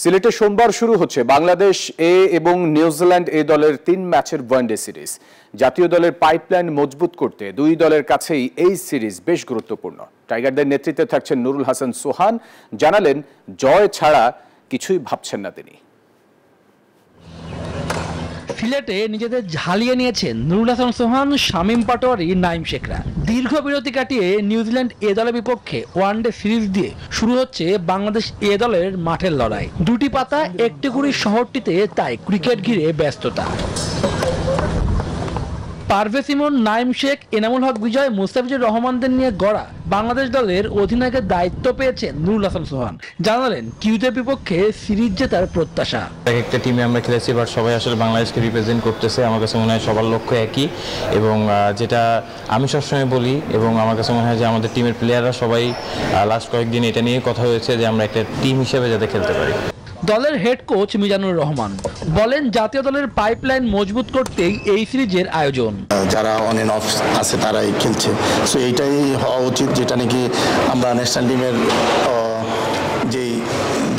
সিলেটে সোমবার শুরু হচ্ছে বাংলাদেশ এ এবং নিউজিল্যান্ড এ দলের 3 ম্যাচের ওয়ানডে সিরিজ। জাতীয় দলের পাইপলাইন মজবুত করতে দুই দলের কাছেই এই সিরিজ বেশ গুরুত্বপূর্ণ। টাইগারদের নেতৃত্বে থাকছেন নুরুল হাসান সোহান, জানালেন জয় ছাড়া কিছুই ভাবছেন না তিনি। সিলেটে নিজেদের ঝালিয়ে নিয়েছেন নুরুল হাসান সোহান, শামীম পাটোয়ারি, নাইম শেখরা। দীর্ঘ বিরতি কাটিয়ে নিউজিল্যান্ড এ দলের বিপক্ষে ওয়ানডে সিরিজ দিয়ে শুরু হচ্ছে বাংলাদেশ এ দলের মাঠের লড়াই। দুটি পাতা একটি করে শহরটিতে তাই ক্রিকেট ঘিরে ব্যস্ততা। পারভেজ ইমন, নাইম শেখ, এনামুল হক বিজয়, মুস্তাফিজুর রহমানদের নিয়ে গড়া বাংলাদেশ দলের অধিনায়কের দায়িত্ব পেয়েছেন নুরুল হাসান সোহান। জানালেন কিউদের বিপক্ষে সিরিজ জেতার প্রত্যাশা। একটা টিমে আমরা খেলেছি, বাট সবাই আসলে বাংলাদেশকে রিপ্রেজেন্ট করতেছে। আমার কাছে মনে হয় সবার লক্ষ্য একই, এবং যেটা আমি সবসময় বলি, এবং আমার কাছে মনে হয় যে আমাদের টিমের প্লেয়াররা সবাই লাস্ট কয়েকদিন এটা নিয়ে কথা হয়েছে যে আমরা একটা টিম হিসেবে যাতে খেলতে পারি। দলের হেড কোচ মিজানুর রহমান বলেন, জাতীয় দলের পাইপলাইন মজবুত করতেই এই সিরিজের আয়োজন। যারা অন এন্ড অফ আছে তারাই খেলছে, সো এইটাই হওয়া উচিত, যেটা নাকি আমরা ন্যাশনাল টিমের যেই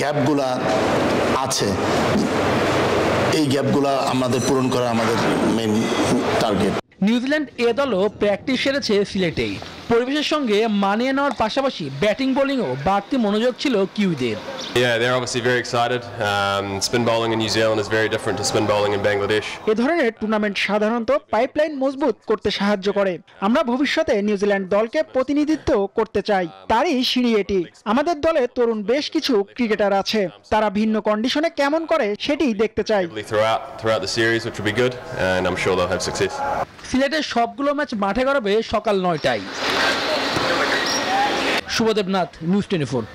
গ্যাপগুলা আছে এই গ্যাপগুলা আমাদের পূরণ করা আমাদের মেইন টার্গেট। নিউজিল্যান্ড এ দলও প্র্যাকটিস সেরেছে সিলেটেই। পরিবেশের সঙ্গে মানিয়ে নেওয়ার পাশাপাশি ব্যাটিং বোলিংও বাড়তি মনোযোগ ছিল কিউদের। Yeah, they're obviously very excited. Spin bowling in New Zealand is very different to spin bowling in Bangladesh. এ ধরনের টুর্নামেন্ট সাধারণত পাইপলাইন মজবুত করতে সাহায্য করে। আমরা ভবিষ্যতে নিউজিল্যান্ড দলকে প্রতিনিধিত্ব করতে চাই, তারই সিঁড়ি এটি। আমাদের দলে তরুণ বেশ কিছু ক্রিকেটার আছে, তারা ভিন্ন কন্ডিশনে কেমন করে সেটি দেখতে চাই। Throughout the series, which will be good, and I'm sure they'll have success. সিলেটের সবগুলো ম্যাচ মাঠে গড়াবে সকাল 9টায়। শুভদেব নাথ, নিউজ 24।